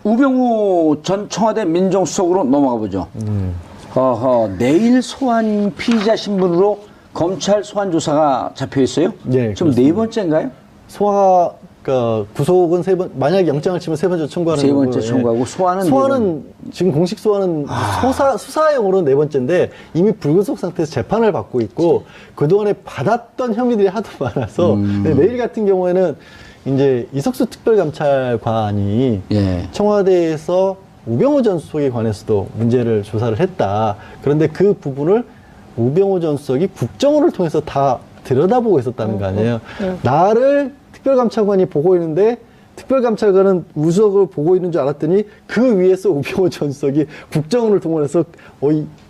우병우 전 청와대 민정수석으로 넘어가 보죠. 내일 소환 피의자 신분으로 검찰 소환 조사가 잡혀 있어요? 네, 지금 네 번째인가요? 구속은 만약 영장을 치면 세 번째 청구하는 세 번째 거고, 청구하고 소환은 지금 공식 소환은 수사용으로는 네 번째인데 이미 불구속 상태에서 재판을 받고 있고 그동안에 받았던 혐의들이 하도 많아서 내일 같은 경우에는 이제 이석수 특별감찰관이 청와대에서 우병우 전 수석에 관해서도 문제를 조사를 했다. 그런데 그 부분을 우병우 전 수석이 국정원을 통해서 다 들여다보고 있었다는 거 아니에요. 나를 특별감찰관이 보고 있는데 특별감찰관은 우석을 보고 있는 줄 알았더니 그 위에서 우병우 전 수석이 국정원을 통해서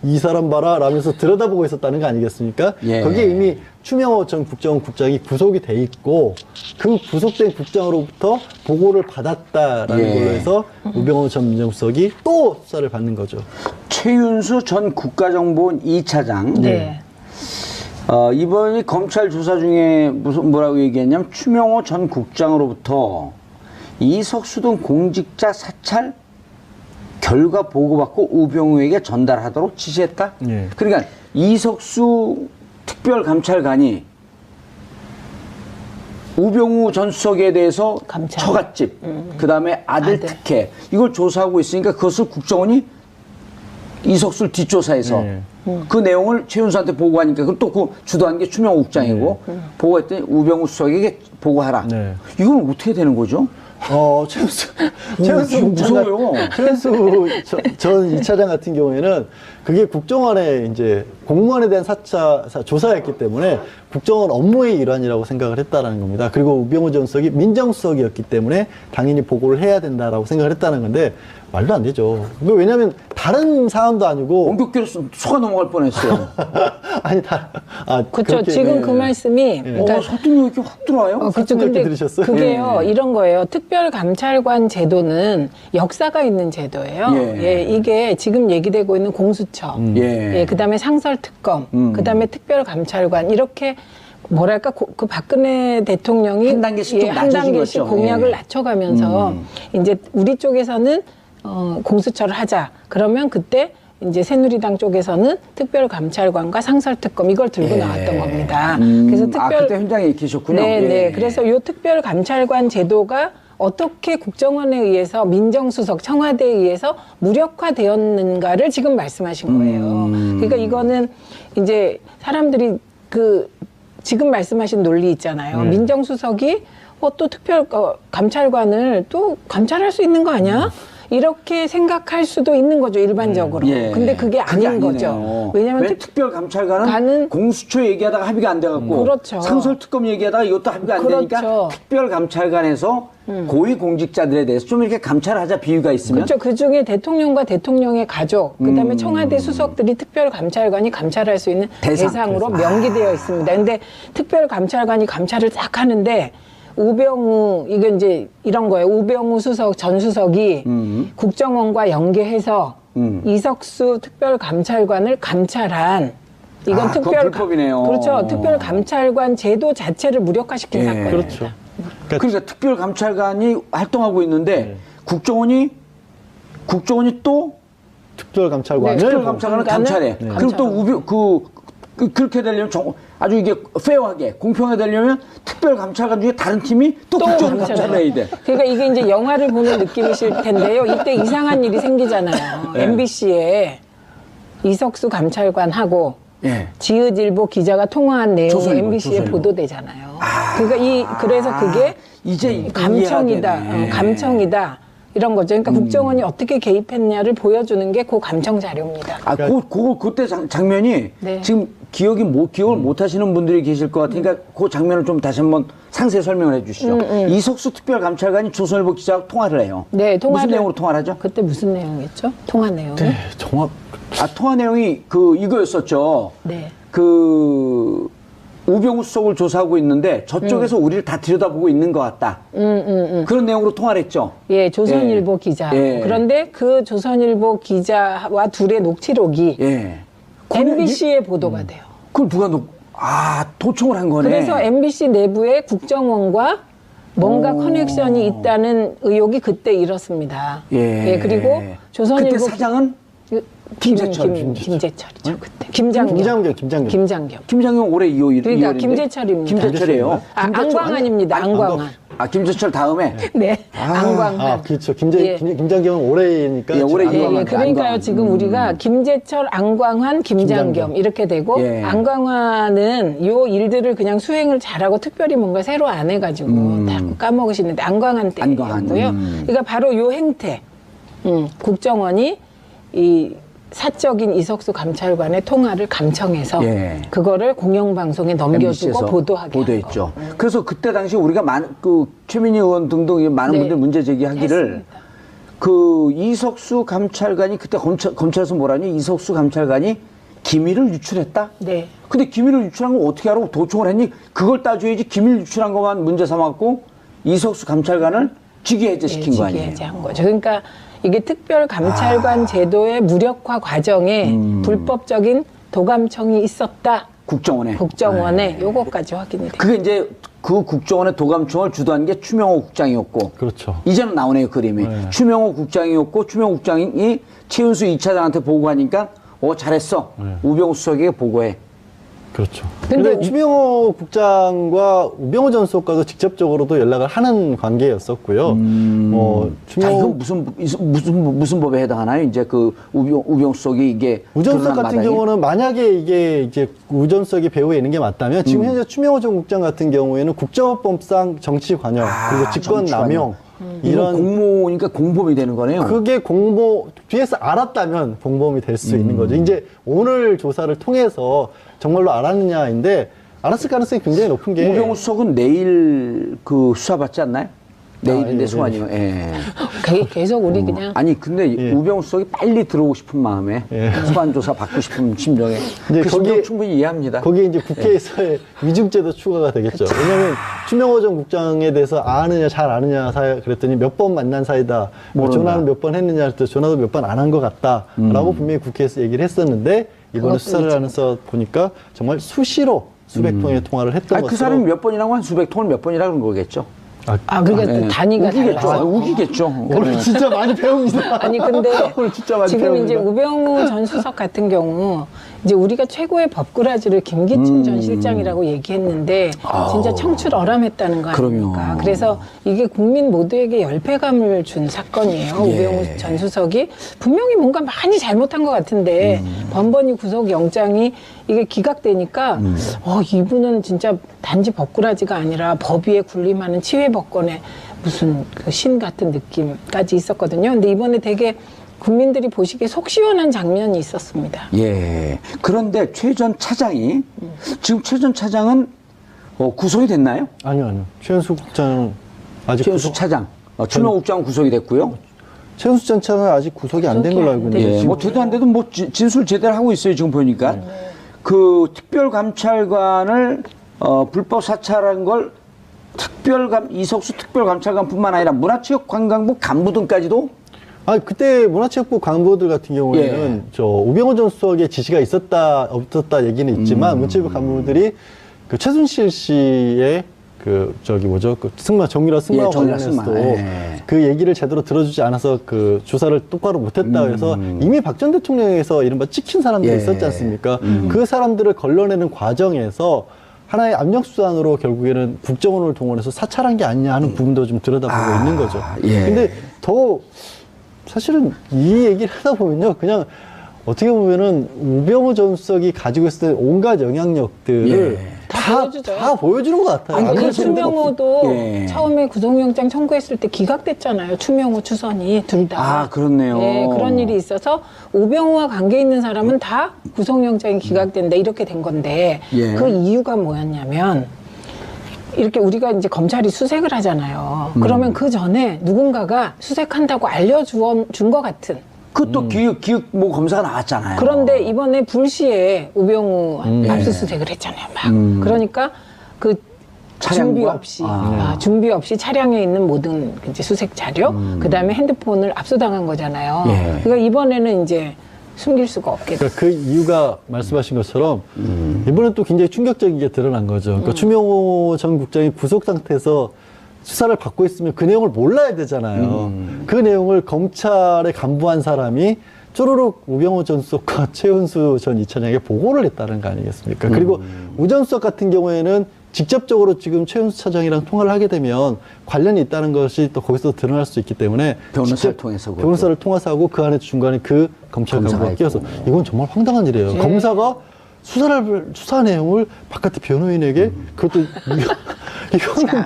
이 사람 봐라 라면서 들여다보고 있었다는 거 아니겠습니까? 거기에 이미 추명호 전 국정원 국장이 구속이 돼 있고 그 구속된 국장으로부터 보고를 받았다라는 걸로 해서 우병우 전 민정수석이 또 수사를 받는 거죠. 최윤수 전 국가정보원 2차장. 이번이 검찰 조사 중에 뭐라고 얘기했냐면 추명호 전 국장으로부터 이석수 등 공직자 사찰 결과 보고받고 우병우에게 전달하도록 지시했다. 그러니까 이석수 특별감찰관이 우병우 전 수석에 대해서 처갓집, 그 다음에 아들 특혜 이걸 조사하고 있으니까 그것을 국정원이 이석수를 뒷조사해서 그 내용을 최윤수한테 보고하니까 그럼 또 그 주도한 게 추명호 국장이고 보고했더니 우병우 수석에게 보고하라. 이건 어떻게 되는 거죠? 최윤수 무서워요. 최윤수 전 2차장 같은 경우에는 그게 국정원의 이제 공무원에 대한 조사였기 때문에 국정원 업무의 일환이라고 생각을 했다라는 겁니다. 그리고 우병우 전 수석이 민정수석이었기 때문에 당연히 보고를 해야 된다라고 생각을 했다는 건데 말도 안 되죠. 왜냐하면 다른 사안도 아니고 원격기로 속아 넘어갈 뻔했어요. 아니 그렇죠. 지금 그 말씀이 설득력이 이렇게 확 들어와요. 그렇죠. 근데 들으셨어요? 그게요 이런 거예요. 특별감찰관 제도는 역사가 있는 제도예요. 이게 지금 얘기되고 있는 공수처, 그다음에 상설특검, 그다음에 특별감찰관 이렇게. 뭐랄까 그 박근혜 대통령이 한 단계씩 한 단계씩 공약을 낮춰가면서 이제 우리 쪽에서는 공수처를 하자. 그러면 그때 이제 새누리당 쪽에서는 특별감찰관과 상설특검 이걸 들고 나왔던 겁니다. 그래서 그때 현장에 계셨군요. 네. 그래서 이 특별감찰관 제도가 어떻게 국정원에 의해서 민정수석 청와대에 의해서 무력화되었는가를 지금 말씀하신 거예요. 그러니까 이거는 이제 사람들이 지금 말씀하신 논리 있잖아요. 민정수석이 또 감찰관을 또 감찰할 수 있는 거 아니야? 이렇게 생각할 수도 있는 거죠, 일반적으로. 근데 그게 아닌 거죠. 왜냐하면 특별감찰관은 공수처 얘기하다가 합의가 안 돼갖고 상설특검 얘기하다가 이것도 합의가 안 되니까 특별감찰관에서 고위공직자들에 대해서 좀 이렇게 감찰하자 비유가 있으면 그렇죠. 그중에 대통령과 대통령의 가족 그다음에 청와대 수석들이 특별감찰관이 감찰할 수 있는 대상으로 명기되어 있습니다. 근데 특별감찰관이 감찰을 딱 하는데 우병우 이건 이제 이런 거예요. 우병우 수석 전 수석이 국정원과 연계해서 이석수 특별감찰관을 감찰한 이건 불법이네요. 그렇죠. 특별감찰관 제도 자체를 무력화시킨 사건입니다. 그렇죠. 그러니까 특별감찰관이 활동하고 있는데 국정원이 또 특별감찰관을 감찰해. 그럼 또 그렇게 되려면 아주 이게 페어하게 공평하게 되려면 특별감찰관 중에 다른 팀이 또 국정원 감찰해야 돼. 그러니까 이게 이제 영화를 보는 느낌이실 텐데요. 이때 이상한 일이 생기잖아요. MBC에 이석수 감찰관하고 지읒일보 기자가 통화한 내용이 MBC에 보도되잖아요. 그래서 그게 이제 감청이다. 이런 거죠. 그러니까 국정원이 어떻게 개입했냐를 보여주는 게 그 감청 자료입니다. 그때 장면이 지금 기억을 못 하시는 분들이 계실 것 같으니까 그 장면을 좀 다시 한번 상세히 설명을 해 주시죠. 이석수 특별감찰관이 조선일보 기자하고 통화를 해요. 무슨 내용으로 통화를 하죠? 그때 무슨 내용이었죠? 통화 내용이? 통화 내용이 이거였었죠. 우병우 수석을 조사하고 있는데 저쪽에서 우리를 다 들여다보고 있는 것 같다. 그런 내용으로 통화를 했죠. 조선일보 기자. 그런데 그 조선일보 기자와 둘의 녹취록이 MBC에 보도가 돼요. 그걸 누가 도청을 한 거네. 그래서 MBC 내부에 국정원과 뭔가 커넥션이 있다는 의혹이 그때 일었습니다. 예. 그리고 그때 조선일보 사장은 김재철. 김재철이죠 그때. 김장겸. 김장겸 올해 2호 그러니까 김재철입니다. 김재철이에요. 안광환입니다. 안광환. 김재철 다음에 네, 안광환. 그렇죠. 예. 김장겸은 올해니까. 예, 올해 예, 그러니까요. 안광환. 지금 우리가 김재철, 안광환, 김장겸 이렇게 되고 예. 안광환은 요 일들을 그냥 수행을 잘하고 특별히 뭔가 새로 안 해가지고 다 까먹으시는데 안광환 때였고요. 그러니까 바로 요 행태, 국정원이 이 사적인 이석수 감찰관의 통화를 감청해서 예. 그거를 공영방송에 넘겨주고 보도했죠. 그래서 그때 당시 우리가 최민희 의원 등등 많은 네. 분들 문제 제기하기를 했습니다. 그 이석수 감찰관이 그때 검찰에서 뭐라니 이석수 감찰관이 기밀을 유출했다? 네. 근데 기밀을 유출한 거 어떻게 하라고 도청을 했니? 그걸 따져야지 기밀 유출한 것만 문제 삼았고 이석수 감찰관을 직위해제시킨 거 아니에요? 직위해제한 거죠. 그러니까 이게 특별감찰관 제도의 무력화 과정에 불법적인 도감청이 있었다. 국정원에. 국정원에 요거까지 확인이 돼요. 그게 이제 그 국정원의 도감청을 주도한 게 추명호 국장이었고. 그렇죠. 이제는 나오네요, 그림이. 네. 추명호 국장이었고, 추명호 국장이 최은수 2차장한테 보고하니까, 잘했어. 우병우 수석에게 보고해. 그렇죠. 근데 근데 추명호 국장과 우병우 전 수석과도 직접적으로도 연락을 하는 관계였었고요. 자, 이건 무슨 법에 해당하나요? 이제 그 우병우 수석이 이게. 우 전 수석 드러난 같은 마당에? 경우는 만약에 이게 이제 우 전 수석이 배후에 있는 게 맞다면 지금 현재 추명호 전 국장 같은 경우에는 국정원법상 정치 관여 그리고 직권 남용 이런 공모니까 공범이 되는 거네요. 그게 뒤에서 알았다면 공범이 될 수 있는 거죠. 이제 오늘 조사를 통해서 정말로 알았느냐인데 알았을 가능성이 굉장히 높은 게 우병우 수석은 내일 그 수사받지 않나요? 내일인데 예, 소환이요. 예. 계속 우리 그냥 아니 근데 예. 우병우 수석이 빨리 들어오고 싶은 마음에 소환 조사 받고 싶은 심정에 이제 그 심정 충분히 이해합니다. 거기에 이제 국회에서의 위증죄도 추가가 되겠죠. 왜냐하면 추명호 전 국장에 대해서 잘 아느냐 그랬더니 몇 번 만난 사이다. 전화는 몇 번 했느냐 그랬더니 전화도 몇 번 안 한 것 같다라고 분명히 국회에서 얘기를 했었는데 이번에 수사를 하면서 보니까 정말 수시로 수백 통의 통화를 했던 그 것으로. 사람이 몇 번이라고 한 수백 통을 몇 번이라 그런 거겠죠. 그러니까 단위가 우기겠죠. 달라서. 우기겠죠. 오늘 진짜 많이 배웁니다. 아니 근데 오늘 진짜 많이 지금 배웁니다. 이제 우병우 전 수석 같은 경우 이제 우리가 최고의 법꾸라지를 김기춘 전 실장이라고 얘기했는데 진짜 청출어람했다는 거 아닙니까? 그럼요. 그래서 이게 국민 모두에게 열패감을 준 사건이에요. 예. 우병우 전 수석이 분명히 뭔가 많이 잘못한 것 같은데 번번이 구속영장이 이게 기각되니까 이분은 진짜 단지 법꾸라지가 아니라 법 위에 군림하는 치외법권의 무슨 그 신 같은 느낌까지 있었거든요. 근데 이번에 되게 국민들이 보시기에 속 시원한 장면이 있었습니다. 예. 그런데 최 전 차장이 지금 최 전 차장은 구속이 됐나요? 아니요. 최은수 국장은 아직 최은수 차장. 추명호 국장은 구속이 됐고요. 최은수 전 차장은 아직 구속이 안 된 걸로 알고 있는데 예. 뭐 제도 안 돼도 뭐 진술 제대로 하고 있어요. 지금 보니까 그 특별감찰관을 불법 사찰한 걸 이석수 특별감찰관뿐만 아니라 문화체육관광부 간부 등까지도 그때 문화체육부 간부들 같은 경우에는 우병우 전 수석의 지시가 있었다 없었다 얘기는 있지만 문체부 간부들이 그 최순실 씨의 정유라 승마 관련해서도 그 얘기를 제대로 들어주지 않아서 그 조사를 똑바로 못했다 그래서 이미 박 전 대통령에서 이른바 찍힌 사람들이 있었지 않습니까? 그 사람들을 걸러내는 과정에서 하나의 압력수단으로 결국에는 국정원을 동원해서 사찰한 게 아니냐 하는 부분도 좀 들여다보고 있는 거죠. 근데 사실은 이 얘기를 하다 보면요. 그냥 어떻게 보면은 우병우 전 수석이 가지고 있었던 온갖 영향력들을 다 보여주는 것 같아요. 아니, 추명호도 처음에 구속영장 청구했을 때 기각됐잖아요. 추명호, 추선이 둘 다. 그렇네요. 네, 그런 일이 있어서 우병우와 관계 있는 사람은 다 구속영장이 기각된다 이렇게 된 건데 그 이유가 뭐였냐면 이렇게 우리가 이제 검찰이 수색을 하잖아요. 그러면 그 전에 누군가가 수색한다고 알려준 것 같은. 그것도 기획 뭐 검사가 나왔잖아요. 그런데 이번에 불시에 우병우 압수수색을 했잖아요. 막. 그러니까 그 준비 없이 차량에 있는 모든 이제 수색 자료, 그다음에 핸드폰을 압수당한 거잖아요. 그러니까 이번에는 이제 숨길 수가 없겠죠. 그러니까 그 이유가 말씀하신 것처럼 이번엔 또 굉장히 충격적인 게 드러난 거죠. 그러니까 추명호 전 국장이 구속 상태에서 수사를 받고 있으면 그 내용을 몰라야 되잖아요. 그 내용을 검찰에 간부한 사람이 쪼르륵 우병우 전 수석과 최은수 전 이차장에게 보고를 했다는 거 아니겠습니까? 그리고 우 전 수석 같은 경우에는 직접적으로 지금 최은수 차장이랑 통화를 하게 되면 관련이 있다는 것이 또 거기서 드러날 수 있기 때문에 변호사를 통해서 변호사를 통해서 하고 그 안에 중간에 그 검찰 간부가 끼어서 이건 정말 황당한 일이에요. 검사가 수사 내용을 바깥의 변호인에게 그것도 이거는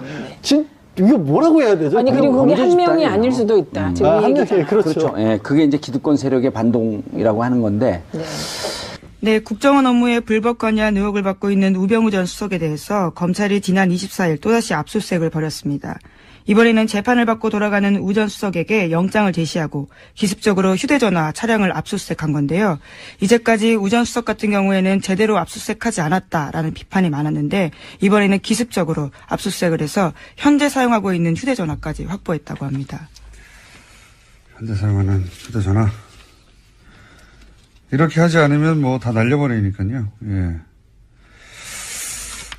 이거 뭐라고 해야 되죠? 아니 그리고 그게 한 명이 집단이에요. 아닐 수도 있다. 지금 한 명이 그렇죠. 그렇죠. 예, 그게 이제 기득권 세력의 반동이라고 하는 건데. 네, 국정원 업무에 불법 관여한 의혹을 받고 있는 우병우 전 수석에 대해서 검찰이 지난 24일 또다시 압수수색을 벌였습니다. 이번에는 재판을 받고 돌아가는 우 전 수석에게 영장을 제시하고 기습적으로 휴대전화, 차량을 압수수색한 건데요. 이제까지 우 전 수석 같은 경우에는 제대로 압수수색하지 않았다라는 비판이 많았는데 이번에는 기습적으로 압수수색을 해서 현재 사용하고 있는 휴대전화까지 확보했다고 합니다. 현재 사용하는 휴대전화. 이렇게 하지 않으면 뭐 다 날려버리니까요. 예.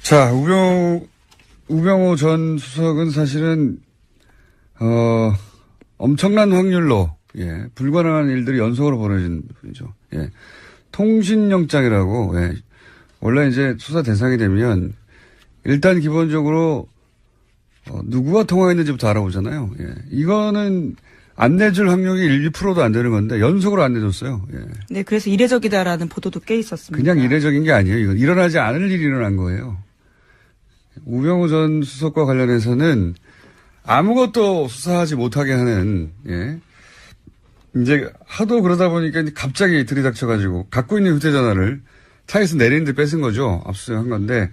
자, 우병우 전 수석은 사실은, 엄청난 확률로, 예, 불가능한 일들이 연속으로 벌어진 분이죠. 예. 통신영장이라고, 예. 원래 이제 수사 대상이 되면, 일단 기본적으로, 누구와 통화했는지부터 알아보잖아요. 예. 이거는 안 내줄 확률이 1%도 안 되는 건데, 연속으로 안 내줬어요. 예. 네, 그래서 이례적이다라는 보도도 꽤 있었습니다. 그냥 이례적인 게 아니에요. 이건 일어나지 않을 일이 일어난 거예요. 우병우 전 수석과 관련해서는 아무것도 수사하지 못하게 하는, 예. 이제 하도 그러다 보니까 이제 갑자기 들이닥쳐가지고 갖고 있는 휴대전화를 차에서 내리는데 뺏은 거죠. 압수수색한 건데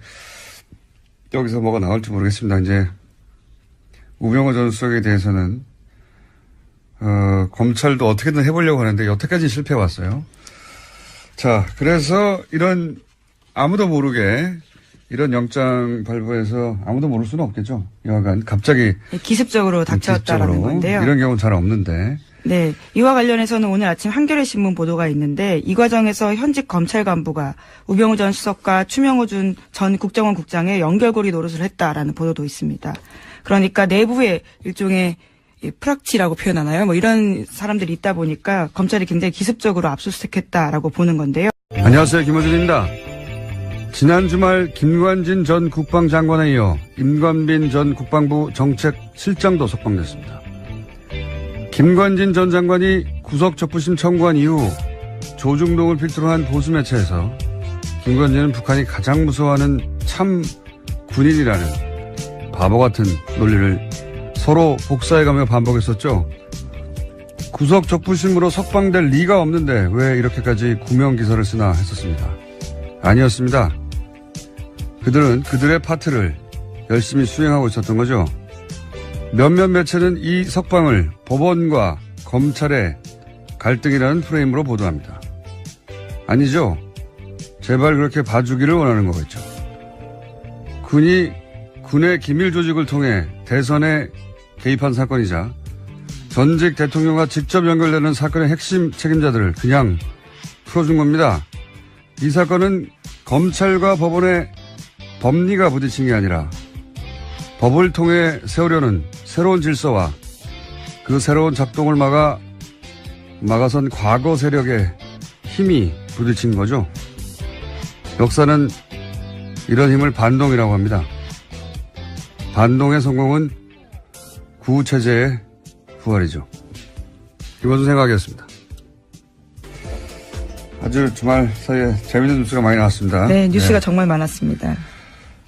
여기서 뭐가 나올지 모르겠습니다. 이제 우병우 전 수석에 대해서는 검찰도 어떻게든 해보려고 하는데 여태까지 실패해 왔어요. 자, 그래서 이런 아무도 모르게 이런 영장 발부해서 아무도 모를 수는 없겠죠. 여하간 갑자기 네, 기습적으로 닥쳤다라는 건데요. 이런 경우는 잘 없는데. 네, 이와 관련해서는 오늘 아침 한겨레 신문 보도가 있는데 이 과정에서 현직 검찰 간부가 우병우 전 수석과 추명호 전 국정원 국장의 연결고리 노릇을 했다라는 보도도 있습니다. 그러니까 내부에 일종의 프락치라고 표현하나요? 뭐 이런 사람들이 있다 보니까 검찰이 굉장히 기습적으로 압수수색했다라고 보는 건데요. 안녕하세요. 김어준입니다. 지난 주말 김관진 전 국방장관에 이어 임관빈 전 국방부 정책실장도 석방됐습니다. 김관진 전 장관이 구속 적부심 청구한 이후 조중동을 필두로 한 보수 매체에서 김관진은 북한이 가장 무서워하는 참 군인이라는 바보 같은 논리를 서로 복사해가며 반복했었죠. 구속 적부심으로 석방될 리가 없는데 왜 이렇게까지 구명 기사를 쓰나 했었습니다. 아니었습니다. 그들은 그들의 파트를 열심히 수행하고 있었던 거죠. 몇몇 매체는 이 석방을 법원과 검찰의 갈등이라는 프레임으로 보도합니다. 아니죠. 제발 그렇게 봐주기를 원하는 거겠죠. 군이 군의 기밀 조직을 통해 대선에 개입한 사건이자 전직 대통령과 직접 연결되는 사건의 핵심 책임자들을 그냥 풀어준 겁니다. 이 사건은 검찰과 법원의 법리가 부딪힌 게 아니라 법을 통해 세우려는 새로운 질서와 그 새로운 작동을 막아선 과거 세력의 힘이 부딪힌 거죠. 역사는 이런 힘을 반동이라고 합니다. 반동의 성공은 구체제의 부활이죠. 이번 생각이었습니다. 아주 주말 사이에 재밌는 뉴스가 많이 나왔습니다. 네, 뉴스가 정말 많았습니다.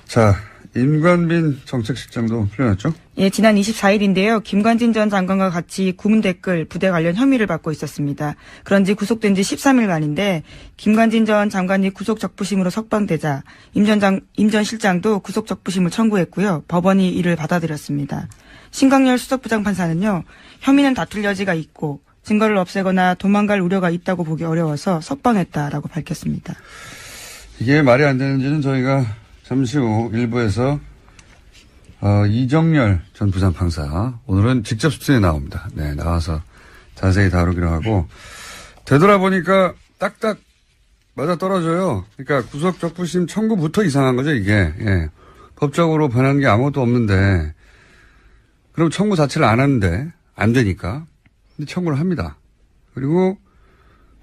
자, 임관빈 정책실장도 풀려났죠? 예, 지난 24일인데요. 김관진 전 장관과 같이 구문 댓글 부대 관련 혐의를 받고 있었습니다. 그런지 구속된 지 13일만인데 김관진 전 장관이 구속 적부심으로 석방되자 임 전 실장도 구속 적부심을 청구했고요. 법원이 이를 받아들였습니다. 신광열 수석부장판사는요. 혐의는 다툴 여지가 있고 증거를 없애거나 도망갈 우려가 있다고 보기 어려워서 석방했다라고 밝혔습니다. 이게 말이 안 되는지는 저희가 잠시 후 일부에서 이정열 전 부장판사 오늘은 직접 수준에 나옵니다. 네, 나와서 자세히 다루기로 하고 되돌아보니까 딱딱 맞아 떨어져요. 그러니까 구속 적부심 청구부터 이상한 거죠, 이게. 예. 법적으로 변한 게 아무것도 없는데 그럼 청구 자체를 안 하는데 안 되니까 근데 청구를 합니다. 그리고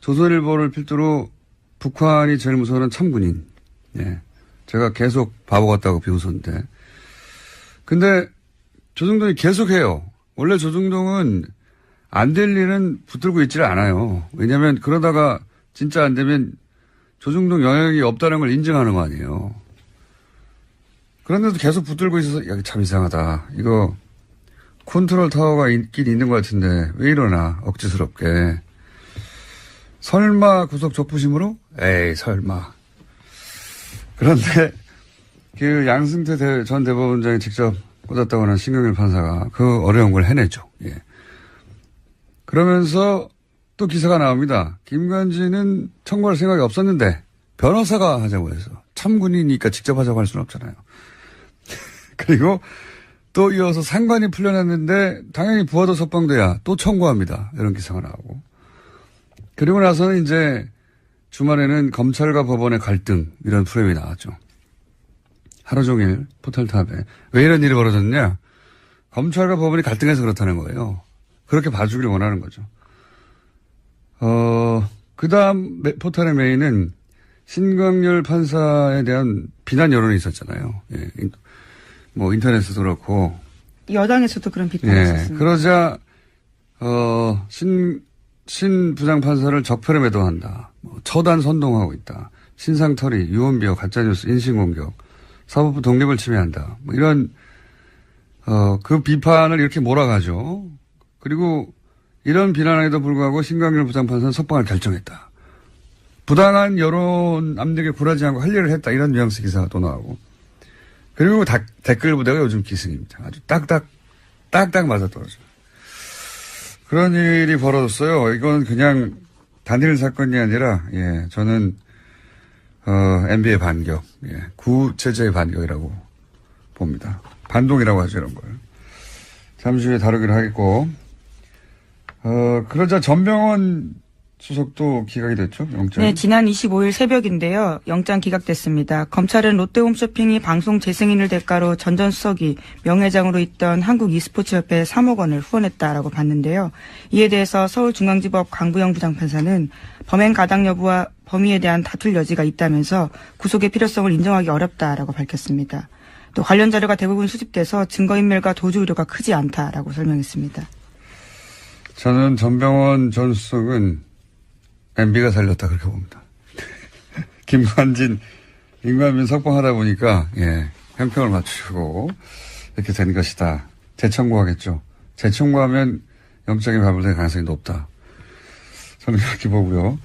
조선일보를 필두로 북한이 제일 무서워하는 참군인. 예. 제가 계속 바보 같다고 비웃었는데. 근데 조중동이 계속해요. 원래 조중동은 안 될 일은 붙들고 있지를 않아요. 왜냐하면 그러다가 진짜 안 되면 조중동 영향이 없다는 걸 인정하는 거 아니에요. 그런데도 계속 붙들고 있어서 야, 참 이상하다. 이거 컨트롤 타워가 있긴 있는 것 같은데 왜 이러나 억지스럽게. 설마 구속 적부심으로? 에이 설마. 그런데 그 양승태 전 대법원장이 직접 꽂았다고 하는 신경일 판사가 그 어려운 걸 해냈죠. 예. 그러면서 또 기사가 나옵니다. 김관진은 청구할 생각이 없었는데 변호사가 하자고 해서 참군이니까 직접 하자고 할 수는 없잖아요. 그리고 또 이어서 상관이 풀려났는데 당연히 부하도 석방돼야 또 청구합니다. 이런 기사가 나오고. 그리고 나서는 이제 주말에는 검찰과 법원의 갈등 이런 프레임이 나왔죠. 하루 종일 포털탑에. 왜 이런 일이 벌어졌냐. 검찰과 법원이 갈등해서 그렇다는 거예요. 그렇게 봐주길 원하는 거죠. 그 다음 포털의 메인은 신광열 판사에 대한 비난 여론이 있었잖아요. 예. 뭐 인터넷에도 그렇고. 여당에서도 그런 비판이 예. 있었습니다. 그러자 신 부장판사를 적폐로 매도한다. 뭐 처단 선동하고 있다. 신상털이, 유언비어, 가짜뉴스, 인신공격, 사법부 독립을 침해한다. 뭐 이런 그 비판을 이렇게 몰아가죠. 그리고 이런 비난에도 불구하고 신광열 부장판사는 석방을 결정했다. 부당한 여론 압력에 굴하지 않고 할 일을 했다. 이런 뉘앙스 기사가 또 나오고. 그리고 댓글 부대가 요즘 기승입니다. 아주 딱딱 맞아떨어져요. 그런 일이 벌어졌어요. 이건 그냥 단일 사건이 아니라, 예, 저는, MB의 반격, 예, 구체제의 반격이라고 봅니다. 반동이라고 하죠, 이런 걸. 잠시 후에 다루기로 하겠고, 그러자 전병헌 수석도 기각이 됐죠, 영장. 네, 지난 25일 새벽인데요. 영장 기각됐습니다. 검찰은 롯데홈쇼핑이 방송 재승인을 대가로 전 전 수석이 명예회장으로 있던 한국e스포츠협회에 3억 원을 후원했다라고 봤는데요. 이에 대해서 서울중앙지법 강부영 부장판사는 범행 가당 여부와 범위에 대한 다툴 여지가 있다면서 구속의 필요성을 인정하기 어렵다라고 밝혔습니다. 또 관련 자료가 대부분 수집돼서 증거인멸과 도주 우려가 크지 않다라고 설명했습니다. 저는 전병헌 전 수석은 MB가 살렸다 그렇게 봅니다. 김관진, 임관민 석방하다 보니까 예, 형평을 맞추고 이렇게 된 것이다. 재청구하겠죠. 재청구하면 영장이 발부될 가능성이 높다. 저는 그렇게 보고요.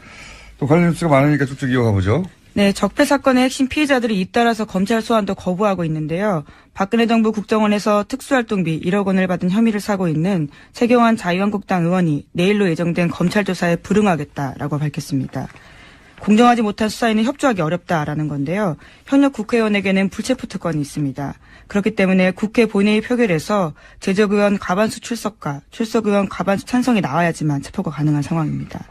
또 관련 뉴스가 많으니까 쭉쭉 이어가 보죠. 네, 적폐 사건의 핵심 피해자들이 잇따라서 검찰 소환도 거부하고 있는데요. 박근혜 정부 국정원에서 특수활동비 1억 원을 받은 혐의를 사고 있는 최경환 자유한국당 의원이 내일로 예정된 검찰 조사에 불응하겠다라고 밝혔습니다. 공정하지 못한 수사에는 협조하기 어렵다라는 건데요. 현역 국회의원에게는 불체포 특권이 있습니다. 그렇기 때문에 국회 본회의 표결에서 제적 의원 과반수 출석과 출석 의원 과반수 찬성이 나와야지만 체포가 가능한 상황입니다.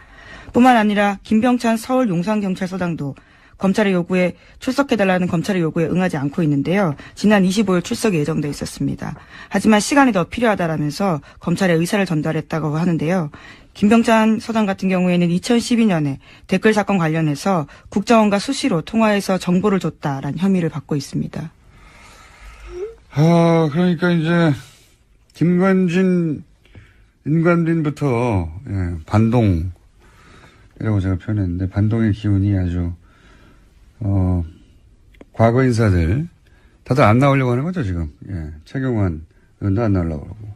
뿐만 아니라 김병찬 서울 용산경찰서장도 검찰의 요구에 출석해달라는 검찰의 요구에 응하지 않고 있는데요. 지난 25일 출석이 예정돼 있었습니다. 하지만 시간이 더 필요하다라면서 검찰의 의사를 전달했다고 하는데요. 김병찬 서장 같은 경우에는 2012년에 댓글 사건 관련해서 국정원과 수시로 통화해서 정보를 줬다라는 혐의를 받고 있습니다. 그러니까 이제 김관진, 인관빈부터 예, 반동이라고 제가 표현했는데 반동의 기운이 아주 과거 인사들 다들 안 나오려고 하는 거죠 지금. 예, 최경환 의원도 안 나오려고 그러고.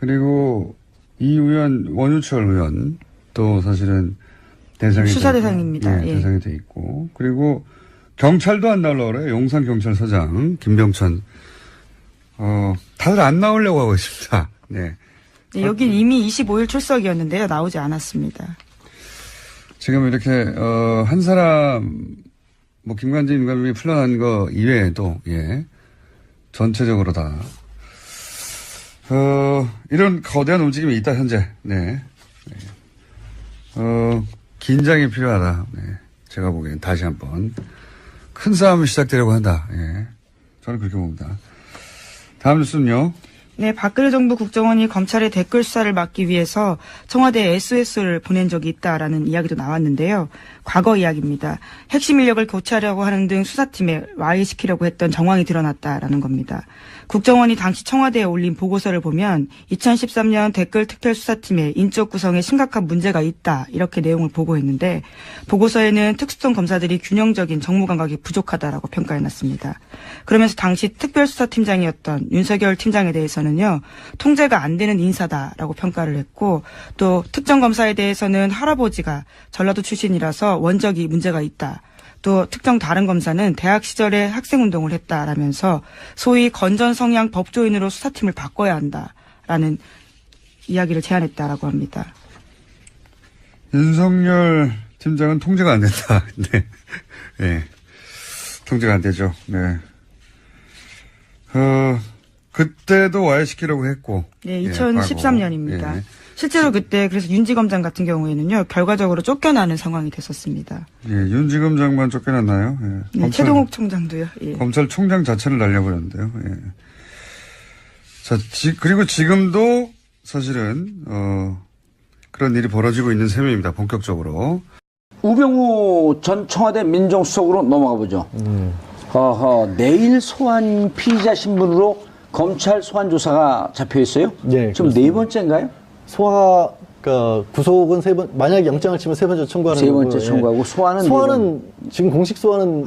그리고 이 의원 원유철 의원 또 사실은 대상이 수사 대상입니다. 예, 대상이 돼 있고 그리고 경찰도 안 나오려고 그래요. 용산 경찰서장 김병천 다들 안 나오려고 하고 있습니다. 네. 네, 여긴 이미 25일 출석이었는데요. 나오지 않았습니다. 지금 이렇게 한 사람 뭐 김관진 임관빈이 풀려난 거 이외에도 예 전체적으로 다 이런 거대한 움직임이 있다 현재. 네. 긴장이 필요하다. 네. 제가 보기엔 다시 한번 큰 싸움이 시작되려고 한다. 예. 저는 그렇게 봅니다. 다음 뉴스는요. 네, 박근혜 정부 국정원이 검찰의 댓글 수사를 막기 위해서 청와대에 SOS를 보낸 적이 있다라는 이야기도 나왔는데요. 과거 이야기입니다. 핵심 인력을 교체하려고 하는 등 수사팀에 와해시키려고 했던 정황이 드러났다라는 겁니다. 국정원이 당시 청와대에 올린 보고서를 보면 2013년 댓글 특별수사팀의 인적 구성에 심각한 문제가 있다 이렇게 내용을 보고했는데 보고서에는 특수성 검사들이 균형적인 정무 감각이 부족하다라고 평가해놨습니다. 그러면서 당시 특별수사팀장이었던 윤석열 팀장에 대해서는요. 통제가 안 되는 인사다라고 평가를 했고 또 특정 검사에 대해서는 할아버지가 전라도 출신이라서 원적이 문제가 있다. 또 특정 다른 검사는 대학 시절에 학생운동을 했다라면서 소위 건전 성향 법조인으로 수사팀을 바꿔야 한다라는 이야기를 제안했다라고 합니다. 윤석열 팀장은 통제가 안 된다. 네. 네. 통제가 안 되죠. 네. 그때도 와해시키려고 했고. 네, 2013년입니다. 예. 실제로 그때 그래서 윤지검장 같은 경우에는요, 결과적으로 쫓겨나는 상황이 됐었습니다. 예, 윤지검장만 쫓겨났나요? 예. 네, 최동욱 총장도요. 예. 검찰총장 자체를 날려버렸는데요. 예. 자, 그리고 지금도 사실은, 그런 일이 벌어지고 있는 셈입니다. 본격적으로. 우병우 전 청와대 민정수석으로 넘어가 보죠. 내일 소환 피의자 신분으로 검찰 소환 조사가 잡혀 있어요? 네, 지금 네 번째인가요? 그러니까 구속은 만약에 영장을 치면 세 번째 청구하는 세 번째 거고요. 청구하고 소환은 지금 공식 소환은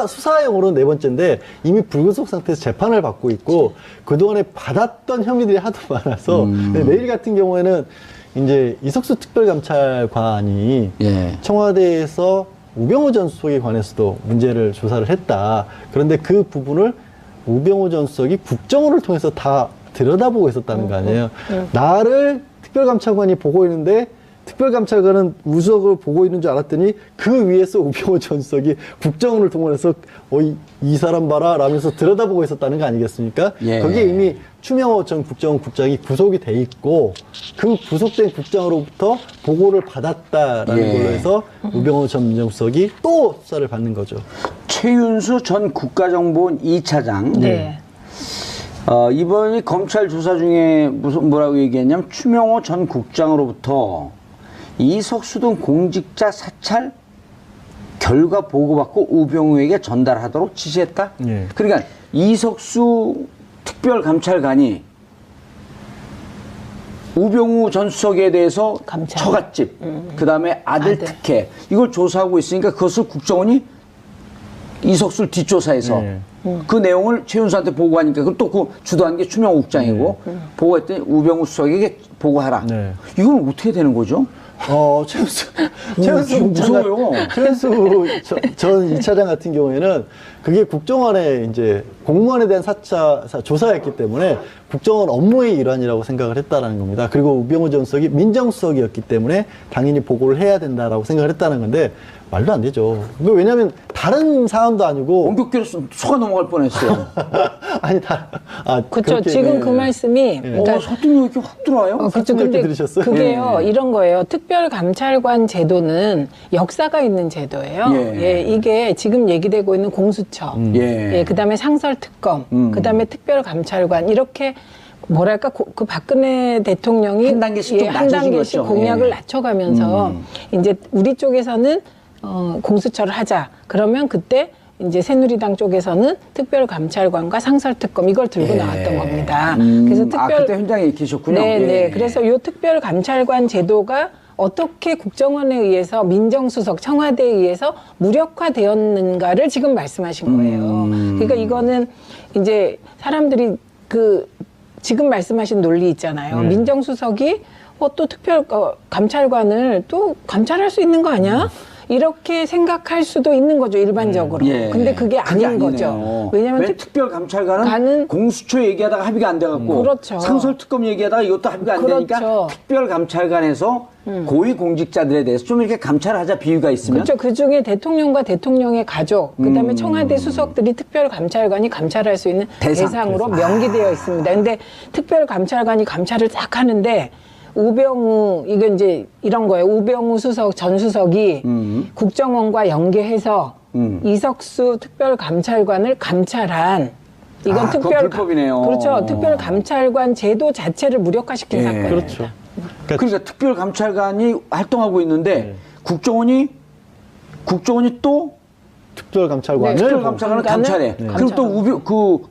수사용으로 네 번째인데 이미 불구속 상태에서 재판을 받고 있고 그동안에 받았던 혐의들이 하도 많아서 내일 같은 경우에는 이제 이석수 특별감찰관이 청와대에서 우병우 전 수석에 관해서도 문제를 조사를 했다. 그런데 그 부분을 우병우 전 수석이 국정원을 통해서 다 들여다보고 있었다는 거 아니에요. 나를 특별감찰관이 보고 있는데 특별감찰관은 우석을 보고 있는 줄 알았더니 그 위에서 우병우 전 수석이 국정원을 동원해서 이 사람 봐라 라면서 들여다보고 있었다는 거 아니겠습니까? 거기에 이미 추명호 전 국정원 국장이 구속이 돼 있고 그 구속된 국장으로부터 보고를 받았다라는 걸로 해서 우병우 전 민정수석이 또 수사를 받는 거죠. 최윤수 전 국가정보원 2차장. 네. 이번이 검찰 조사 중에 뭐라고 얘기했냐면 추명호 전 국장으로부터 이석수 등 공직자 사찰 결과 보고받고 우병우에게 전달하도록 지시했다. 그러니까 이석수 특별감찰관이 우병우 전 수석에 대해서 처갓집, 그다음에 아들 특혜 이걸 조사하고 있으니까 그것을 국정원이 이석수를 뒷조사해서 그 내용을 최윤수한테 보고하니까 그럼 또 그 주도한 게 추명호 국장이고 보고했더니 우병우 수석에게 보고하라. 이건 어떻게 되는 거죠? 최은수 무서워요. 전 2차장 같은 경우에는 그게 국정원의 이제 공무원에 대한 조사였기 때문에 국정원 업무의 일환이라고 생각을 했다는 겁니다. 그리고 우병우 전 수석이 민정수석이었기 때문에 당연히 보고를 해야 된다라고 생각을 했다는 건데 말도 안 되죠. 왜냐하면 다른 사안도 아니고 원격기로 속아 넘어갈 뻔했어요. 아니 그렇죠. 지금 그 말씀이 그러니까 설득력이 이렇게 확 들어와요. 그렇죠. 근데 들으셨어요? 그게요 이런 거예요. 특별감찰관 제도는 역사가 있는 제도예요. 이게 지금 얘기되고 있는 공수처, 그다음에 상설특검, 그다음에 특별감찰관 이렇게. 뭐랄까 그 박근혜 대통령이 한 단계씩 한 단계씩 공약을 낮춰가면서 이제 우리 쪽에서는 공수처를 하자. 그러면 그때 이제 새누리당 쪽에서는 특별감찰관과 상설특검 이걸 들고 나왔던 겁니다. 그래서 그때 현장에 계셨군요. 네. 그래서 이 특별감찰관 제도가 어떻게 국정원에 의해서 민정수석 청와대에 의해서 무력화되었는가를 지금 말씀하신 거예요. 그러니까 이거는 이제 사람들이 지금 말씀하신 논리 있잖아요. 민정수석이 또 감찰관을 또 감찰할 수 있는 거 아니야? 이렇게 생각할 수도 있는 거죠, 일반적으로. 근데 그게 아닌 거죠. 왜냐하면 특별감찰관은 공수처 얘기하다가 합의가 안 돼갖고 상설특검 얘기하다가 이것도 합의가 안 되니까 특별감찰관에서 고위공직자들에 대해서 좀 이렇게 감찰하자 비유가 있으면 그렇죠. 그중에 대통령과 대통령의 가족 그다음에 청와대 수석들이 특별감찰관이 감찰할 수 있는 대상으로 명기되어 있습니다. 근데 특별감찰관이 감찰을 딱 하는데 우병우 이건 이제 이런 거예요. 우병우 수석 전 수석이 국정원과 연계해서 이석수 특별감찰관을 감찰한 이건 그건 불법이네요. 그렇죠. 특별감찰관 제도 자체를 무력화시킨 예. 사건입니다. 그렇죠. 그러니까 특별감찰관이 활동하고 있는데 국정원이 또 특별감찰관을 특별감찰관을 감찰해. 네. 그럼 또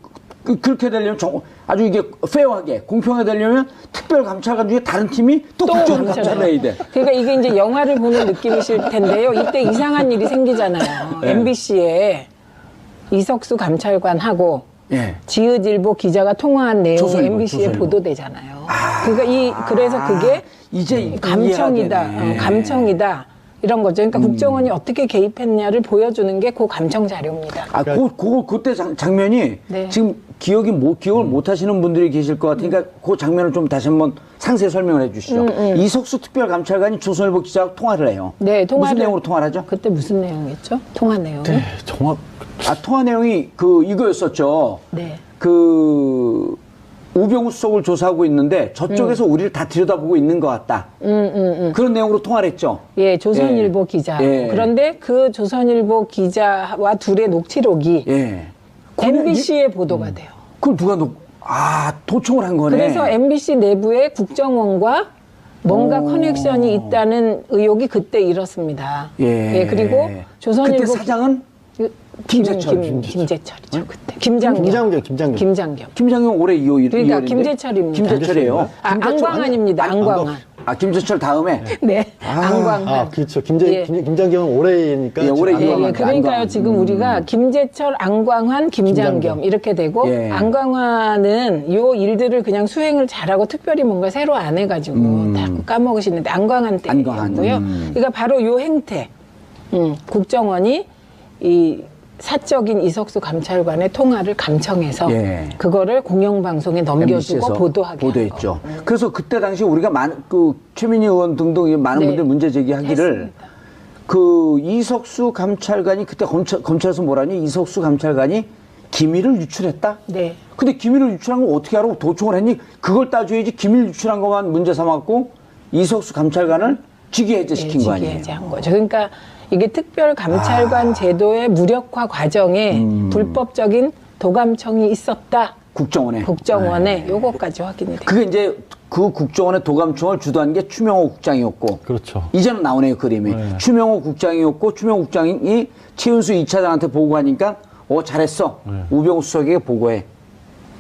그렇게 되려면 아주 이게 페어하게 공평하게 되려면 특별감찰관 중에 다른 팀이 또 국정원 감찰을 해야 돼. 그러니까 이게 이제 영화를 보는 느낌이실 텐데요. 이때 이상한 일이 생기잖아요. 네. MBC에 이석수 감찰관하고 예. 지읒일보 기자가 통화한 내용이 조선일보, MBC에 조선일보. 보도되잖아요. 그래서 그게 이제 감청이다, 이해가 되네. 감청이다 이런 거죠. 그러니까 국정원이 어떻게 개입했냐를 보여주는 게 그 감청 자료입니다. 그때 장면이 네. 지금 기억을 못 하시는 분들이 계실 것 같으니까 그 장면을 좀 다시 한번 상세히 설명을 해 주시죠. 이석수 특별감찰관이 조선일보 기자와 통화를 해요. 네, 무슨 내용으로 통화를 하죠? 그때 무슨 내용이었죠? 통화 내용. 네, 정확. 통화 내용이 이거였었죠. 네. 우병우 수석을 조사하고 있는데 저쪽에서 우리를 다 들여다보고 있는 것 같다. 그런 내용으로 통화를 했죠. 예, 조선일보 기자. 예. 그런데 그 조선일보 기자와 둘의 녹취록이 예. MBC에 보도가 돼요. 그걸 누가 도청을 한 거네. 그래서 MBC 내부에 국정원과 뭔가 커넥션이 있다는 의혹이 그때 일었습니다. 예. 그리고 조선일보 그때 사장은 김재철. 김재철이죠. 그때 김장겸. 김장겸 올해 2월. 그러니까 김재철입니다. 김재철이에요. 안광환입니다. 안광환. 김재철 다음에. 네. 안광환. 그렇죠. 예. 김장겸은 올해니까. 예, 올해 예, 그러니까요. 안광환. 지금 우리가 김재철, 안광환, 김장겸 이렇게 되고 예. 안광환은 요 일들을 그냥 수행을 잘하고 특별히 뭔가 새로 안 해가지고 다 까먹으시는데 안광환 때였고요. 그러니까 바로 요 행태, 국정원이 이 사적인 이석수 감찰관의 통화를 감청해서 예. 그거를 공영방송에 넘겨주고 MBC에서 보도하게 보도했죠. 그래서 그때 당시 우리가 최민희 의원 등등 많은 네. 분들이 문제 제기하기를 했습니다. 이석수 감찰관이 그때 검찰에서 뭐라니 이석수 감찰관이 기밀을 유출했다? 네. 근데 기밀을 유출한 거 어떻게 하라고 도청을 했니? 그걸 따져야지 기밀 유출한 것만 문제 삼았고 이석수 감찰관을 직위해제시킨 거 아니에요? 직위해제한 거죠. 그러니까 이게 특별감찰관 제도의 무력화 과정에 불법적인 도감청이 있었다. 국정원에 요거까지 확인이 돼요. 그게 이제 그 국정원의 도감청을 주도한 게 추명호 국장이었고. 그렇죠. 이제는 나오네요, 그림이. 네. 추명호 국장이었고, 추명호 국장이 최은수 2차장한테 보고하니까, 잘했어. 우병우 수석에게 보고해.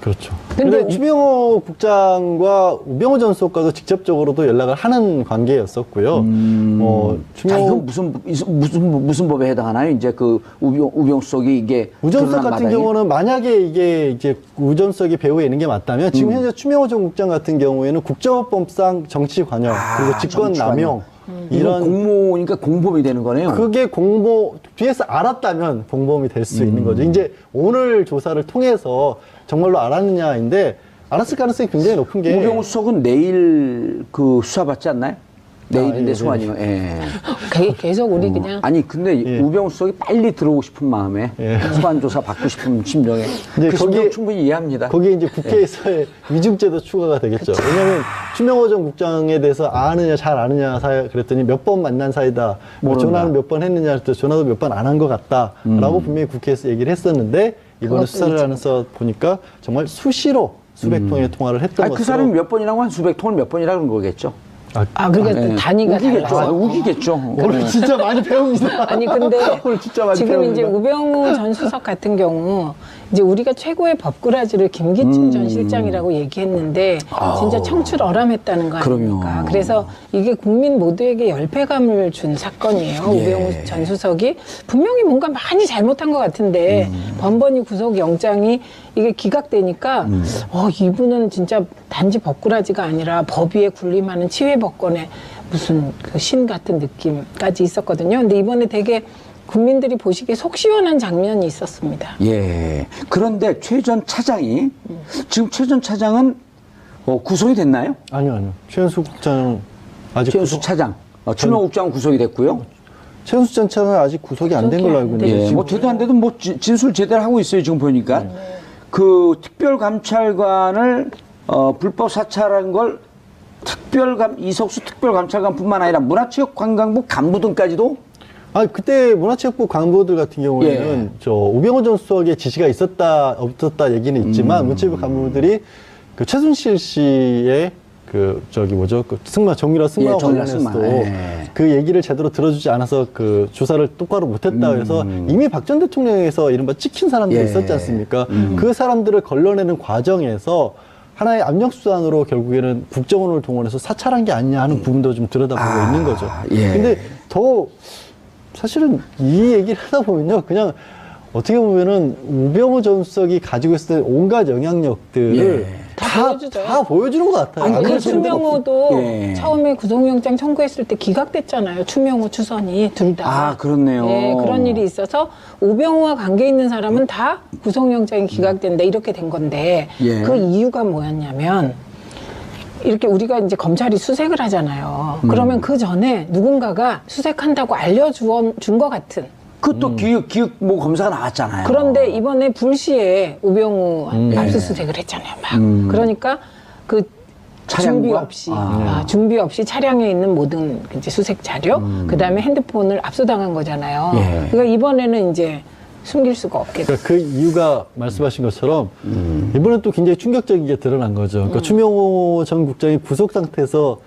그렇죠. 근데 추명호 국장과 우병우 전 수석과도 직접적으로도 연락을 하는 관계였었고요. 이건 무슨 법에 해당하나요? 이제 우병우 수석이 이게. 우 전 수석 드러난 같은 마당에? 경우는 만약에 이게 이제 우 전 수석이 배후에 있는 게 맞다면 지금 현재 추명호 전 국장 같은 경우에는 국정원법상 정치 관여 그리고 직권 남용 이런 공모니까 공범이 되는 거네요. 그게 뒤에서 알았다면 공범이 될 수 있는 거죠. 이제 오늘 조사를 통해서 정말로 알았느냐인데 알았을 가능성이 굉장히 높은 게 우병우 수석은 내일 수사받지 않나요? 내일인데 예, 소환이요. 예. 계속 우리 그냥 아니 근데 예. 우병우 수석이 빨리 들어오고 싶은 마음에 소환 조사 받고 싶은 심정에 이제 심정 충분히 이해합니다. 거기에 이제 국회에서의 위증죄도 추가가 되겠죠. 왜냐하면 추명호 전 국장에 대해서 아느냐 잘 아느냐 그랬더니 몇 번 만난 사이다. 전화는 몇 번 했느냐 그랬더니 전화도 몇 번 안 한 것 같다라고 분명히 국회에서 얘기를 했었는데 이번에 수사를 하면서 보니까 정말 수시로 수백 통의 통화를 했던 것으로. 그 사람이 몇 번이라고 한 수백 통을 몇 번이라 그런 거겠죠. 그러니까 단위가 우기겠죠. 달라서. 우기겠죠. 오늘 진짜 많이 배웁니다. 아니 근데 오늘 진짜 많이 지금 배웁니다. 이제 우병우 전 수석 같은 경우 이제 우리가 최고의 법꾸라지를 김기춘 전 실장이라고 얘기했는데 진짜 청출어람했다는 거 아닙니까? 그럼요. 그래서 이게 국민 모두에게 열패감을 준 사건이에요. 우병우 전 수석이 분명히 뭔가 많이 잘못한 것 같은데 번번이 구속영장이 이게 기각되니까 이분은 진짜 단지 법꾸라지가 아니라 법 위에 군림하는 치외법권의 무슨 신 같은 느낌까지 있었거든요. 근데 이번에 되게 국민들이 보시기에 속 시원한 장면이 있었습니다. 예. 그런데 최 전 차장이 지금 최 전 차장은 구속이 됐나요? 아니요. 최은수 국장은 아직 최은수 차장. 추명호 국장은 구속이 됐고요. 최은수 전 차장은 아직 구속이 안 된 걸로 알고 있는데. 예. 되도 안 돼도 진술 제대로 하고 있어요. 지금 보니까. 특별감찰관을 불법 사찰한 걸 이석수 특별감찰관뿐만 아니라 문화체육관광부 간부 등까지도 그때 문화체육부 간부들 같은 경우에는 저 우병우 전 수석의 지시가 있었다 없었다 얘기는 있지만 문체부 간부들이 그 최순실 씨의 그 승마 정유라 승마 관련해서도 그 얘기를 제대로 들어주지 않아서 그 조사를 똑바로 못했다 해서 이미 박 전 대통령에서 이른바 찍힌 사람들이 있었지 않습니까? 그 사람들을 걸러내는 과정에서 하나의 압력수단으로 결국에는 국정원을 동원해서 사찰한 게 아니냐 하는 부분도 좀 들여다보고 있는 거죠. 근데 더 사실은 이 얘기를 하다 보면요, 그냥 어떻게 보면은 우병우 전 수석이 가지고 있었던 온갖 영향력들을 다 보여주는 것 같아요. 아니, 그 추명호도 처음에 구속영장 청구했을 때 기각됐잖아요. 추명호, 추선이 둘 다. 그렇네요. 네, 그런 일이 있어서 우병우와 관계 있는 사람은 다 구속영장이 기각된다 이렇게 된 건데 그 이유가 뭐였냐면 이렇게 우리가 이제 검찰이 수색을 하잖아요. 그러면 그 전에 누군가가 수색한다고 알려준 것 같은. 그것도 기획 검사가 나왔잖아요. 그런데 이번에 불시에 우병우 압수수색을 했잖아요. 막. 그러니까 그 준비 없이 차량에 있는 모든 이제 수색 자료, 그 다음에 핸드폰을 압수당한 거잖아요. 그러니까 이번에는 이제 숨길 수가 없겠죠. 그러니까 그 이유가 말씀하신 것처럼 이번엔 또 굉장히 충격적인 게 드러난 거죠. 그러니까 추명호 전 국장이 구속 상태에서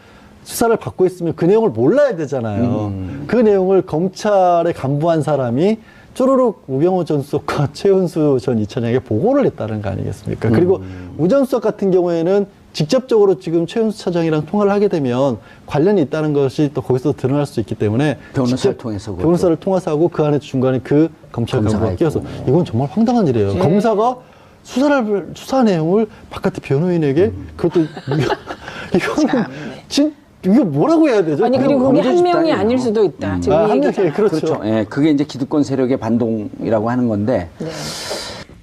수사를 받고 있으면 그 내용을 몰라야 되잖아요. 그 내용을 검찰에 간부한 사람이 쪼르륵 우병우 전 수석과 최은수 전 이차장에게 보고를 했다는 거 아니겠습니까? 그리고 우 전 수석 같은 경우에는 직접적으로 지금 최은수 차장이랑 통화를 하게 되면 관련이 있다는 것이 또 거기서 드러날 수 있기 때문에 변호사를 통해서 변호사를 통해서 하고 그 안에 중간에 그 검찰 간부가 끼어서 이건 정말 황당한 일이에요. 검사가 수사 내용을 바깥의 변호인에게 그것도 이거는 이게 뭐라고 해야 되죠? 아니 그리고 그게 한 명이 아닐 수도 있다. 지금 한 명이 그렇죠. 그게 이제 기득권 세력의 반동이라고 하는 건데.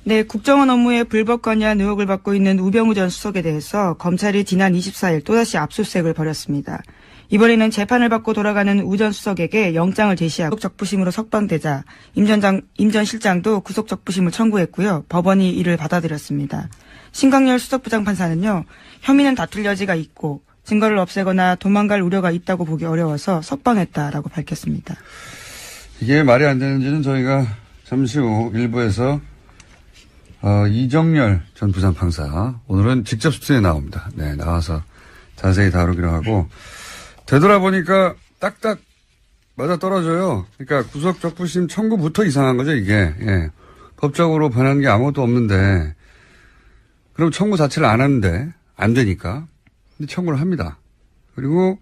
네, 국정원 업무에 불법 관여한 의혹을 받고 있는 우병우 전 수석에 대해서 검찰이 지난 24일 또다시 압수수색을 벌였습니다. 이번에는 재판을 받고 돌아가는 우 전 수석에게 영장을 제시하고 구속적부심으로 석방되자 임 전 실장도 구속적부심을 청구했고요. 법원이 이를 받아들였습니다. 신광열 수석부장판사는요, 혐의는 다툴 여지가 있고 증거를 없애거나 도망갈 우려가 있다고 보기 어려워서 석방했다라고 밝혔습니다. 이게 말이 안 되는지는 저희가 잠시 후 일부에서 이정열 전 부장판사 오늘은 직접 수준에 나옵니다. 네, 나와서 자세히 다루기로 하고 되돌아보니까 딱딱 맞아 떨어져요. 그러니까 구속적부심 청구부터 이상한 거죠, 이게. 법적으로 변한 게 아무것도 없는데 그럼 청구 자체를 안 하는데 안 되니까 근데 청구를 합니다. 그리고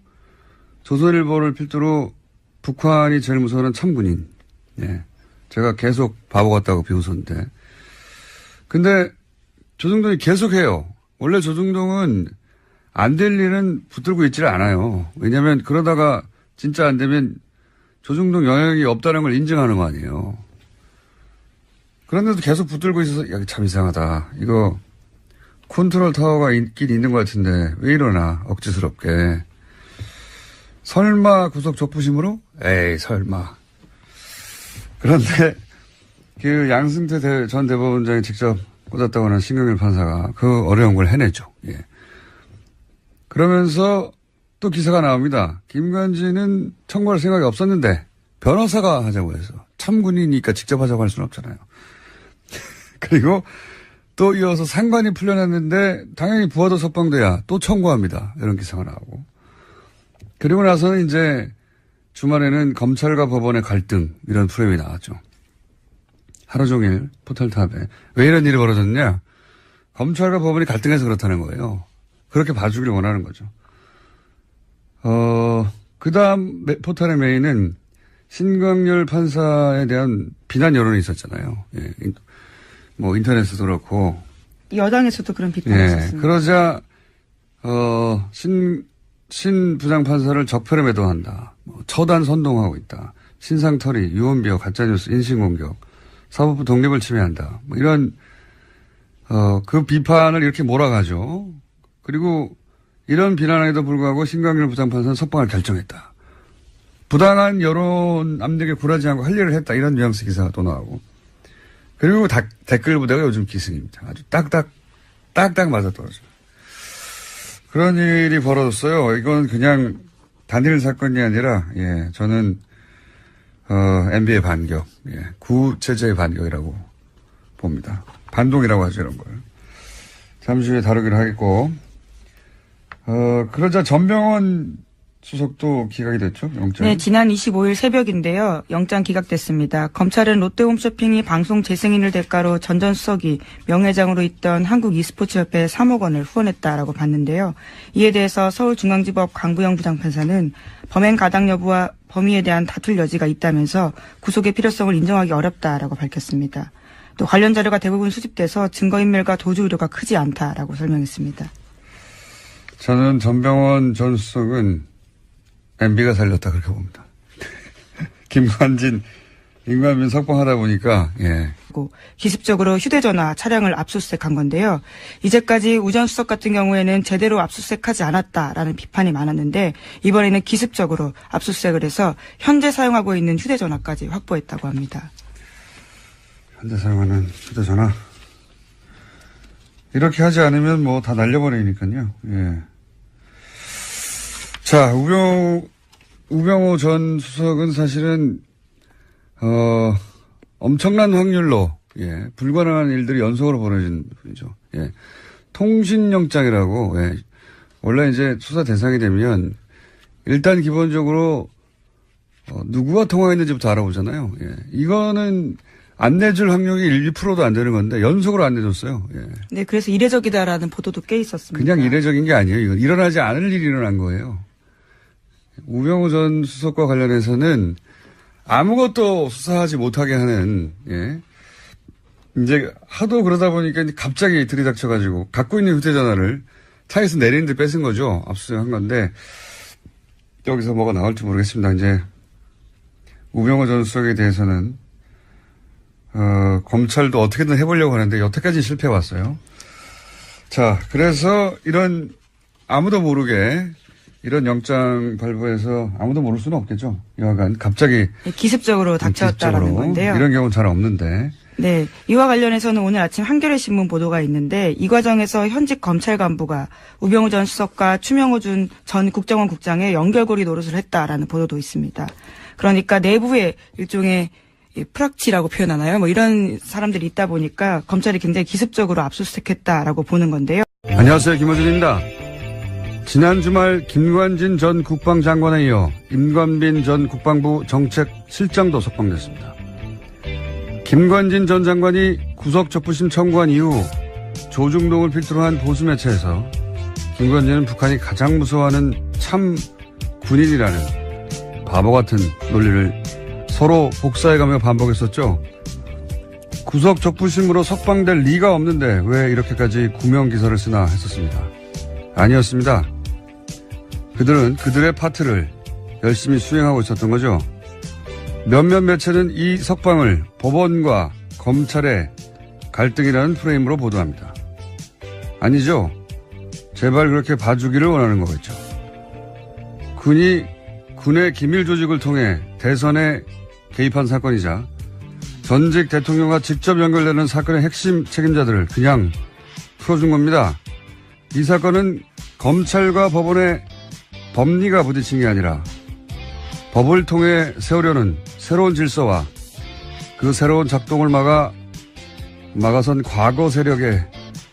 조선일보를 필두로 북한이 제일 무서워하는 참군인. 제가 계속 바보 같다고 비웃었는데. 근데 조중동이 계속해요. 원래 조중동은 안 될 일은 붙들고 있지를 않아요. 왜냐하면 그러다가 진짜 안 되면 조중동 영향이 없다는 걸 인정하는 거 아니에요. 그런데도 계속 붙들고 있어서 야, 참 이상하다. 이거 컨트롤 타워가 있긴 있는 것 같은데 왜 이러나 억지스럽게. 설마 구속 적부심으로? 에이 설마. 그런데 그 양승태 전 대법원장이 직접 꽂았다고 하는 신경일 판사가 그 어려운 걸 해내죠. 그러면서 또 기사가 나옵니다. 김관진은 청구할 생각이 없었는데 변호사가 하자고 해서 참군이니까 직접 하자고 할 수는 없잖아요. 그리고 또 이어서 상관이 풀려났는데 당연히 부하도 석방돼야 또 청구합니다. 이런 기사가 나오고. 그리고 나서는 이제 주말에는 검찰과 법원의 갈등 이런 프레임이 나왔죠. 하루 종일 포털탑에. 왜 이런 일이 벌어졌냐? 검찰과 법원이 갈등해서 그렇다는 거예요. 그렇게 봐주길 원하는 거죠. 그 다음 포털의 메인은 신광열 판사에 대한 비난 여론이 있었잖아요. 뭐 인터넷에도 그렇고. 여당에서도 그런 비판이 있었습니다. 그러자 신 부장판사를 적폐로 매도한다. 처단 선동하고 있다. 신상털이, 유언비어, 가짜뉴스, 인신공격, 사법부 독립을 침해한다. 뭐 이런 그 비판을 이렇게 몰아가죠. 그리고 이런 비난에도 불구하고 신광열 부장판사는 석방을 결정했다. 부당한 여론 압력에 굴하지 않고 할 일을 했다. 이런 뉘앙스 기사가 또 나오고. 그리고 댓글 부대가 요즘 기승입니다. 아주 딱딱 맞아떨어져요. 그런 일이 벌어졌어요. 이건 그냥 단일 사건이 아니라, 저는, MB의 반격, 예, 구체제의 반격이라고 봅니다. 반동이라고 하죠, 이런 걸. 잠시 후에 다루기로 하겠고, 그러자 전병헌 수석도 기각이 됐죠, 영장. 네, 지난 25일 새벽인데요. 영장 기각됐습니다. 검찰은 롯데홈쇼핑이 방송 재승인을 대가로 전 전 수석이 명예회장으로 있던 한국e스포츠협회에 3억 원을 후원했다라고 봤는데요. 이에 대해서 서울중앙지법 강부영 부장판사는 범행 가당 여부와 범위에 대한 다툴 여지가 있다면서 구속의 필요성을 인정하기 어렵다라고 밝혔습니다. 또 관련 자료가 대부분 수집돼서 증거인멸과 도주 우려가 크지 않다라고 설명했습니다. 저는 전병헌 전 수석은 MB가 살렸다 그렇게 봅니다. 김관진, 임관빈 석방하다 보니까 예. 기습적으로 휴대전화 차량을 압수수색한 건데요. 이제까지 우 전 수석 같은 경우에는 제대로 압수수색하지 않았다라는 비판이 많았는데 이번에는 기습적으로 압수수색을 해서 현재 사용하고 있는 휴대전화까지 확보했다고 합니다. 현재 사용하는 휴대전화 이렇게 하지 않으면 뭐 다 날려버리니까요. 예. 자, 우병우 전 수석은 사실은, 엄청난 확률로, 예, 불가능한 일들이 연속으로 벌어진 분이죠. 예. 통신영장이라고, 예. 원래 이제 수사 대상이 되면, 일단 기본적으로, 누구와 통화했는지부터 알아보잖아요. 예. 이거는 안 내줄 확률이 1, 2%도 안 되는 건데, 연속으로 안 내줬어요. 예. 네, 그래서 이례적이다라는 보도도 꽤 있었습니다. 그냥 이례적인 게 아니에요. 이건 일어나지 않을 일이 일어난 거예요. 우병우 전 수석과 관련해서는 아무것도 수사하지 못하게 하는, 예. 이제 하도 그러다 보니까 갑자기 들이닥쳐가지고 갖고 있는 휴대전화를 차에서 내리는데 뺏은 거죠. 압수수색한 건데 여기서 뭐가 나올지 모르겠습니다. 이제 우병우 전 수석에 대해서는 검찰도 어떻게든 해보려고 하는데 여태까지 실패해 왔어요. 자, 그래서 이런 아무도 모르게 이런 영장 발부해서 아무도 모를 수는 없겠죠. 여하간 갑자기 기습적으로 닥쳤다라는 건데요. 이런 경우는 잘 없는데. 네, 이와 관련해서는 오늘 아침 한겨레 신문 보도가 있는데 이 과정에서 현직 검찰 간부가 우병우 전 수석과 추명호 전 국정원 국장의 연결고리 노릇을 했다라는 보도도 있습니다. 그러니까 내부에 일종의 프락치라고 표현하나요? 뭐 이런 사람들이 있다 보니까 검찰이 굉장히 기습적으로 압수수색했다라고 보는 건데요. 안녕하세요, 김어준입니다. 지난 주말 김관진 전 국방장관에 이어 임관빈 전 국방부 정책실장도 석방됐습니다. 김관진 전 장관이 구속적부심 청구한 이후 조중동을 필두로 한 보수 매체에서 김관진은 북한이 가장 무서워하는 참 군인이라는 바보 같은 논리를 서로 복사해가며 반복했었죠. 구속적부심으로 석방될 리가 없는데 왜 이렇게까지 구명기사를 쓰나 했었습니다. 아니었습니다. 그들은 그들의 파트를 열심히 수행하고 있었던 거죠. 몇몇 매체는 이 석방을 법원과 검찰의 갈등이라는 프레임으로 보도합니다. 아니죠. 제발 그렇게 봐주기를 원하는 거겠죠. 군이 군의 기밀 조직을 통해 대선에 개입한 사건이자 전직 대통령과 직접 연결되는 사건의 핵심 책임자들을 그냥 풀어준 겁니다. 이 사건은 검찰과 법원의 법리가 부딪힌 게 아니라 법을 통해 세우려는 새로운 질서와 그 새로운 작동을 막아선 과거 세력의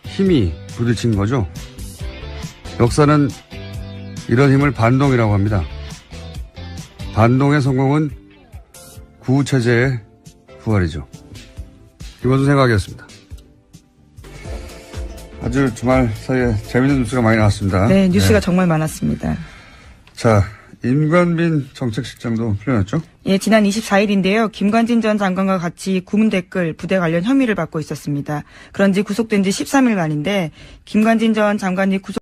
힘이 부딪힌 거죠. 역사는 이런 힘을 반동이라고 합니다. 반동의 성공은 구체제의 부활이죠. 김원준 생각이었습니다. 아주 주말 사이에 재밌는 뉴스가 많이 나왔습니다. 네, 뉴스가 정말 많았습니다. 자, 임관빈 정책실장도 풀려났죠? 예, 지난 24일인데요. 김관진 전 장관과 같이 구문 댓글 부대 관련 혐의를 받고 있었습니다. 그런지 구속된 지 13일 만인데 김관진 전 장관이 구속